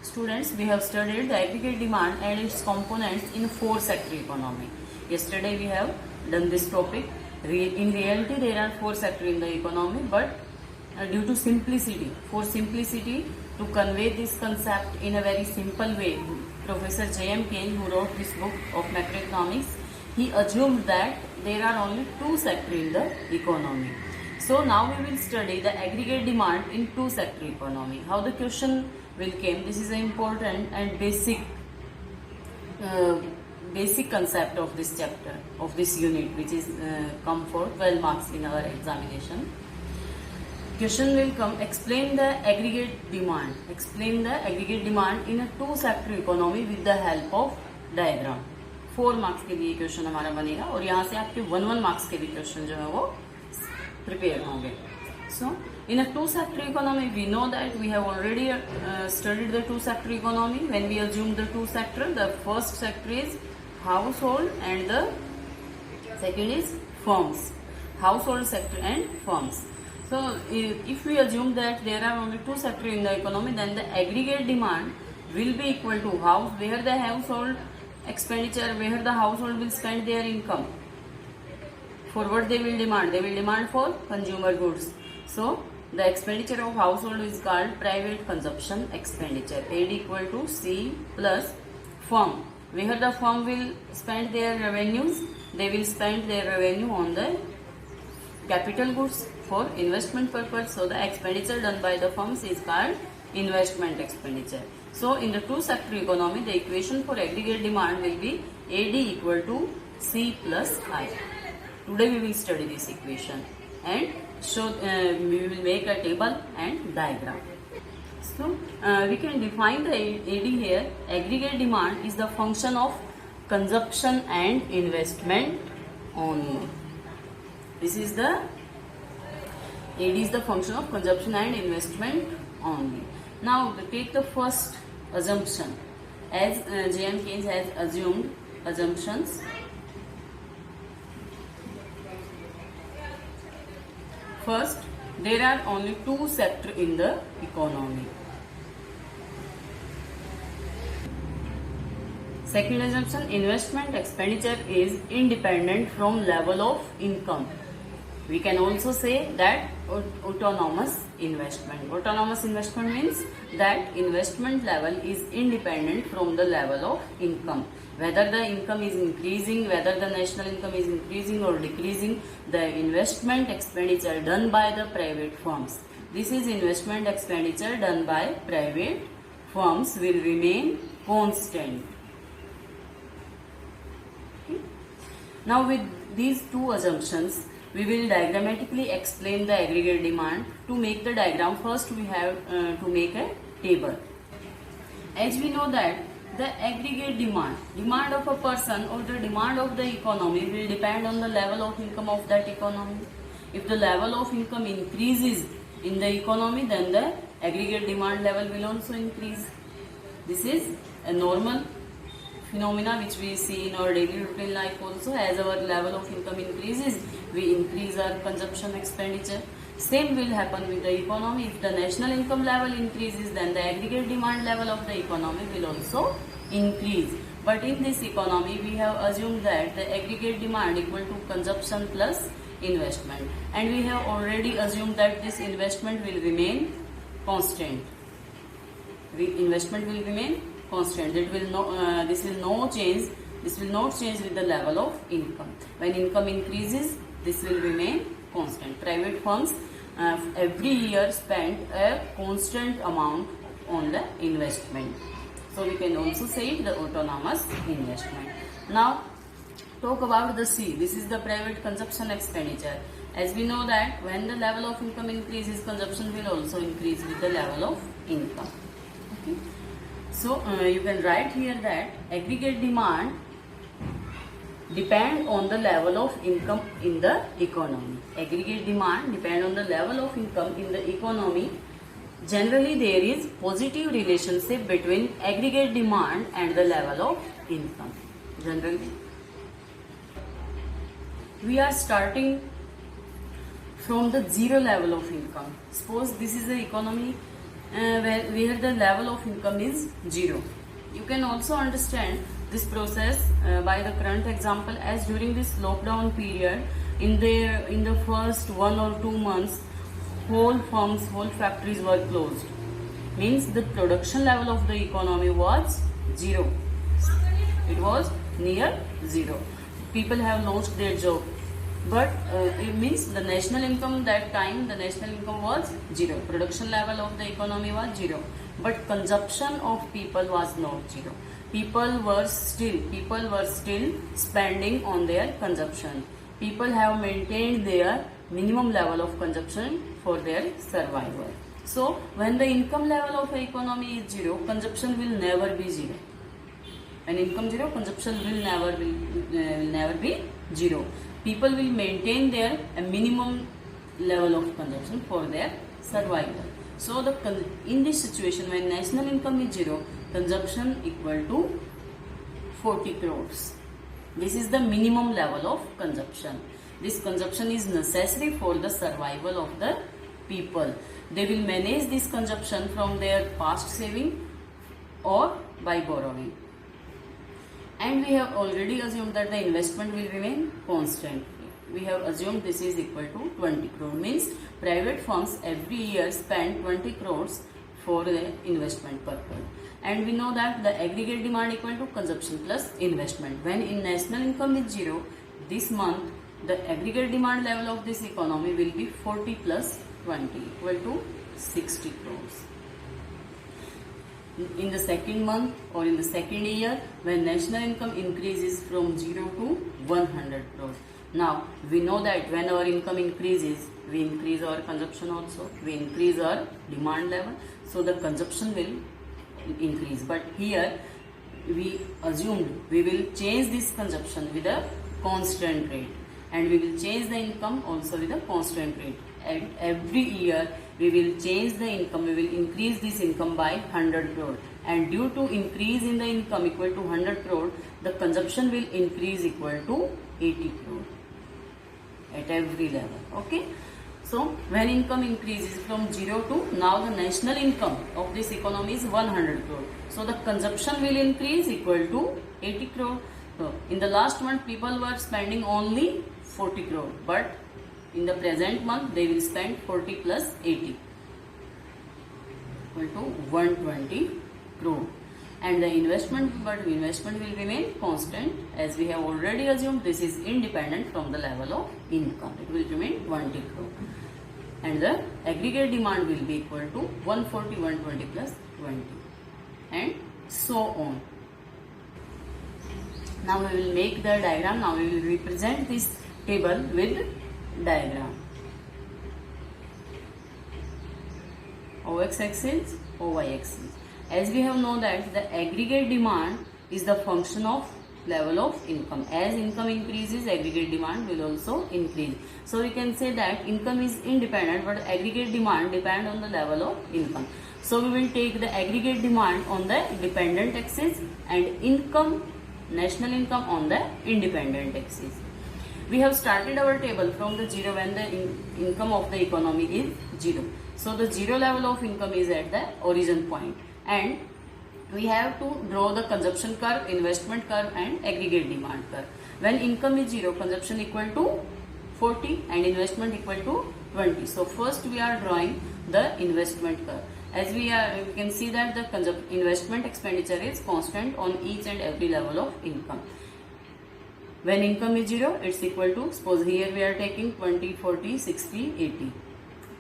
Students, we have studied the aggregate demand and its components in four-sector economy. Yesterday we have done this topic. In reality, there are four sectors in the economy, but due to simplicity, to convey this concept in a very simple way, Professor J.M. Keynes, who wrote this book of macroeconomics, he assumed that there are only two sectors in the economy. So now we will study the aggregate demand in two-sector economy. How the question will come, this is an important and basic concept of this chapter, of this unit, which is come for 12 marks in our examination. Question will come, explain the aggregate demand. Explain the aggregate demand in a two-sector economy with the help of diagram. 4 marks के लिए question हमारा बनेगा और यहाँ से आपके 1 marks के भी क्वेश्चन जो है वो प्रिपेयर होंगे. So in a two-sector economy, we know that we have already studied the two-sector economy. When we assume the two sector, the first sector is household and the second is firms. Household sector and firms. So if we assume that there are only two sectors in the economy, then the aggregate demand will be equal to house, where the household expenditure, where the household will spend their income. For what they will demand? They will demand for consumer goods. So the expenditure of household is called private consumption expenditure. AD equal to C plus firm. Where the firm will spend their revenues, they will spend their revenue on the capital goods for investment purpose. So the expenditure done by the firms is called investment expenditure. So in the two sector economy, the equation for aggregate demand will be AD equal to C plus I. Today we will study this equation and show we will make a table and diagram. So we can define the AD here. Aggregate demand is the function of consumption and investment only. This is the AD is the function of consumption and investment only. Now take the first assumption. As J.M. Keynes has assumed assumptions. First, there are only two sectors in the economy. Second assumption, investment expenditure is independent from level of income. We can also say that autonomous investment. Autonomous investment means that investment level is independent from the level of income. Whether the income is increasing, whether the national income is increasing or decreasing, the investment expenditure done by the private firms. This is investment expenditure done by private firms will remain constant. Okay. Now with these two assumptions, we will diagrammatically explain the aggregate demand. To make the diagram, first we have to make a table. As we know that the aggregate demand of a person or the demand of the economy will depend on the level of income of that economy. If the level of income increases in the economy, then the aggregate demand level will also increase. This is a normal phenomena which we see in our daily routine life also. As our level of income increases, we increase our consumption expenditure. Same will happen with the economy. If the national income level increases, then the aggregate demand level of the economy will also increase. But in this economy, we have assumed that the aggregate demand equal to consumption plus investment. And we have already assumed that this investment will remain constant. Investment will remain constant. This will not change with the level of income. When income increases, this will remain constant. Private firms every year spend a constant amount on the investment. So we can also say the autonomous investment. Now talk about the C. This is the private consumption expenditure. As we know that when the level of income increases, consumption will also increase with the level of income. Okay. So you can write here that aggregate demand depend on the level of income in the economy. Aggregate demand depend on the level of income in the economy. Generally, there is positive relationship between aggregate demand and the level of income. Generally, we are starting from the zero level of income. Suppose this is the economy where the level of income is 0. You can also understand this process by the current example, as during this lockdown period, in the first 1 or 2 months, whole firms, whole factories were closed. Means the production level of the economy was 0. It was near 0. People have lost their job. But it means the national income that time, the national income was 0. Production level of the economy was 0. But consumption of people was not 0. People were still spending on their consumption. People have maintained their minimum level of consumption for their survival. So when the income level of the economy is 0, consumption will never be 0. When income 0, consumption will never be 0. People will maintain their minimum level of consumption for their survival. So in this situation, when national income is 0, consumption equal to 40 crores. This is the minimum level of consumption. This consumption is necessary for the survival of the people. They will manage this consumption from their past saving or by borrowing. And we have already assumed that the investment will remain constant. We have assumed this is equal to 20 crore. Means private firms every year spend 20 crores for the investment purpose. And we know that the aggregate demand equal to consumption plus investment. When in national income is 0, this month the aggregate demand level of this economy will be 40 plus 20 equal to 60 crores. In the second month or in the second year, when national income increases from 0 to 100 crores. Now we know that when our income increases, we increase our consumption also, we increase our demand level, so the consumption will increase. But here we assumed we will change this consumption with a constant rate, and we will change the income also with a constant rate. And every year we will change the income, we will increase this income by 100 crore, and due to increase in the income equal to 100 crore, the consumption will increase equal to 80 crore at every level. Okay, so when income increases from 0 to, now the national income of this economy is 100 crore, so the consumption will increase equal to 80 crore. So in the last month people were spending only 40 crore, but in the present month they will spend 40 plus 80 equal to 120 crore. And the investment will remain constant, as we have already assumed this is independent from the level of income. It will remain 20 crore. And the aggregate demand will be equal to 140, 120 plus 20, and so on. Now we will make the diagram. Now we will represent this table with diagram. OX axis, OY axis. As we have known that the aggregate demand is the function of level of income. As income increases, aggregate demand will also increase. So we can say that income is independent, but aggregate demand depends on the level of income. So we will take the aggregate demand on the dependent axis and income, national income on the independent axis. We have started our table from the 0 when the income of the economy is 0. So the 0 level of income is at the origin point, and we have to draw the consumption curve, investment curve and aggregate demand curve. When income is 0, consumption equal to 40 and investment equal to 20. So first we are drawing the investment curve. As we can see that the investment expenditure is constant on each and every level of income. When income is 0, it's equal to, suppose here we are taking 20, 40, 60, 80.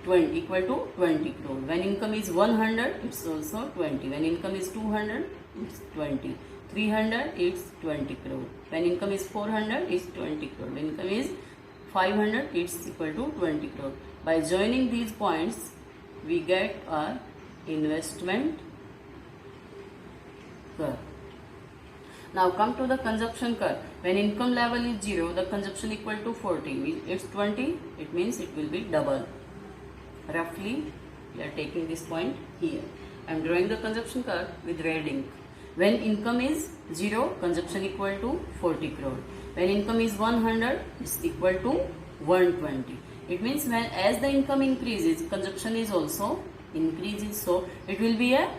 20 equal to 20 crore. When income is 100, it's also 20. When income is 200, it's 20. 300, it's 20 crore. When income is 400, it's 20 crore. When income is 500, it's equal to 20 crore. By joining these points, we get our investment curve. Now come to the consumption curve. When income level is 0, the consumption equal to 40. It's 20, it means it will be double. Roughly, we are taking this point here. I am drawing the consumption curve with red ink. When income is 0, consumption equal to 40 crore. When income is 100, it's equal to 120. It means as the income increases, consumption is also increases, so it will be a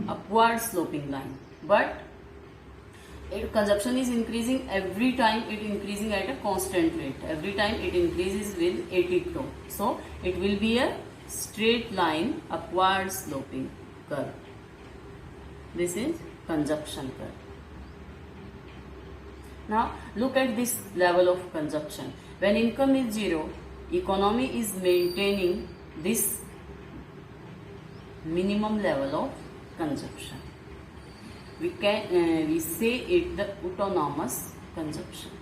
upward sloping line. But consumption is increasing every time, it increasing at a constant rate. Every time it increases with 82. So it will be a straight line upward sloping curve. This is consumption curve. Now look at this level of consumption. When income is zero, economy is maintaining this minimum level of consumption. We say it the autonomous consumption.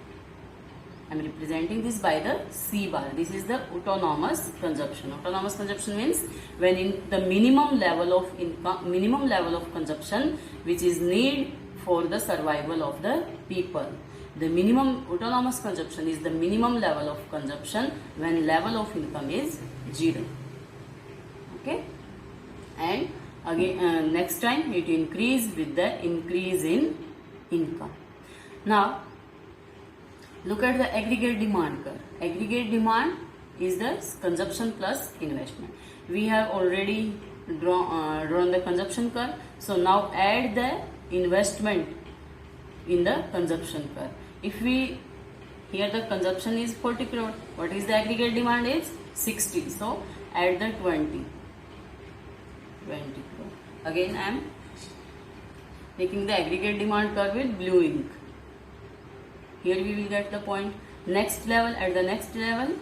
I am representing this by the C bar. This is the autonomous consumption. Autonomous consumption means when in the minimum level of income, minimum level of consumption which is need for the survival of the people. The minimum autonomous consumption is the minimum level of consumption when level of income is zero. Okay, and again next time it increase with the increase in income. Now look at the aggregate demand curve. Aggregate demand is the consumption plus investment. We have already drawn the consumption curve. So now add the investment in the consumption curve. If we here the consumption is 40 crore, what is the aggregate demand is 60. So add the 20 crore. Again I am taking the aggregate demand curve with blue ink. Here we will get the point. Next level, at the next level,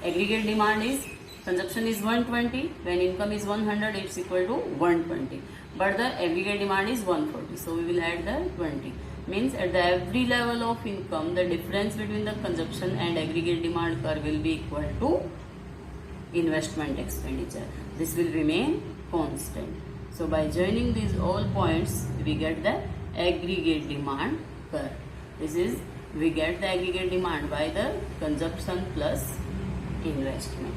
aggregate demand is, consumption is 120, when income is 100, it's equal to 120. But the aggregate demand is 140, so we will add the 20. Means at the every level of income, the difference between the consumption and aggregate demand curve will be equal to investment expenditure. This will remain constant. So by joining these all points, we get the aggregate demand curve. This is, we get the aggregate demand by the consumption plus investment.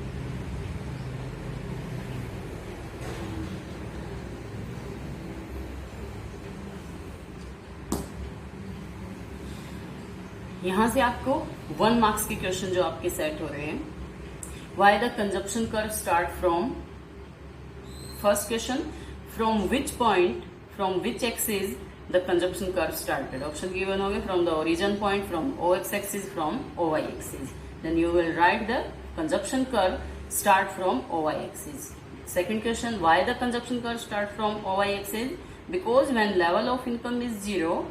यहाँ से आपको 1 marks के question जो आपके set हो रहे हैं. Why the consumption curve start from? First question, from which point, from which axis the consumption curve started? Option given होंगे from the origin point, from OX axis, from OY axis. Then you will write the consumption curve start from OY axis. Second question, why the consumption curve start from OY axis? Because when level of income is zero,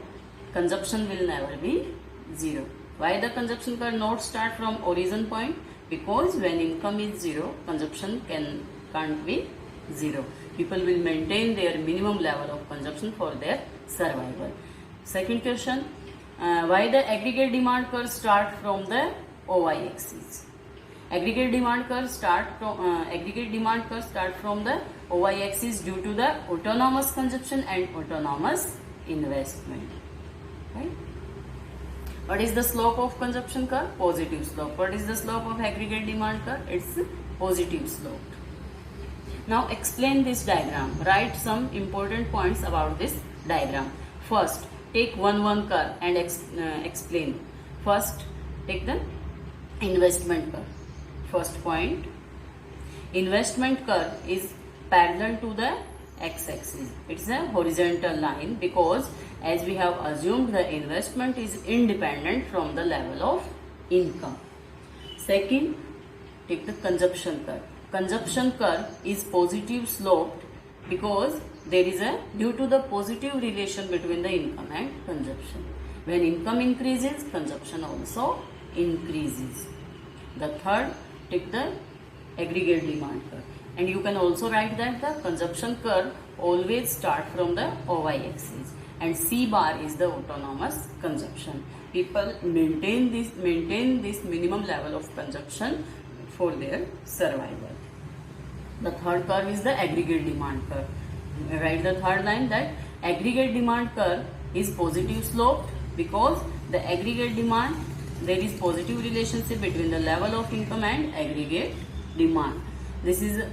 consumption will never be zero. Why the consumption curve not start from origin point? Because when income is zero, consumption can't be zero. People will maintain their minimum level of consumption for their survival. Second question, why the aggregate demand curve start from the OY axis? Aggregate demand curve start from the OY axis due to the autonomous consumption and autonomous investment. Right? What is the slope of consumption curve? Positive slope. What is the slope of aggregate demand curve? It's positive slope. Now explain this diagram. Write some important points about this diagram. First, take 1-1 curve and explain. First, take the investment curve. First point, investment curve is parallel to the x-axis. It's a horizontal line because as we have assumed the investment is independent from the level of income. Second, take the consumption curve. Consumption curve is positive sloped because there is a, due to the positive relation between the income and consumption. When income increases, consumption also increases. The third, take the aggregate demand curve. And you can also write that the consumption curve always start from the OY axis. And C bar is the autonomous consumption. People maintain this minimum level of consumption for their survival. The third curve is the aggregate demand curve. Write the third line that aggregate demand curve is positive sloped because the aggregate demand, there is positive relationship between the level of income and aggregate demand. This is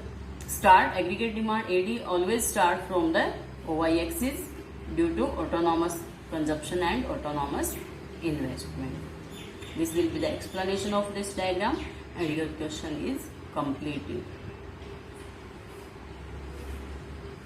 start aggregate demand AD always start from the OY axis due to autonomous consumption and autonomous investment. This will be the explanation of this diagram and your question is completed.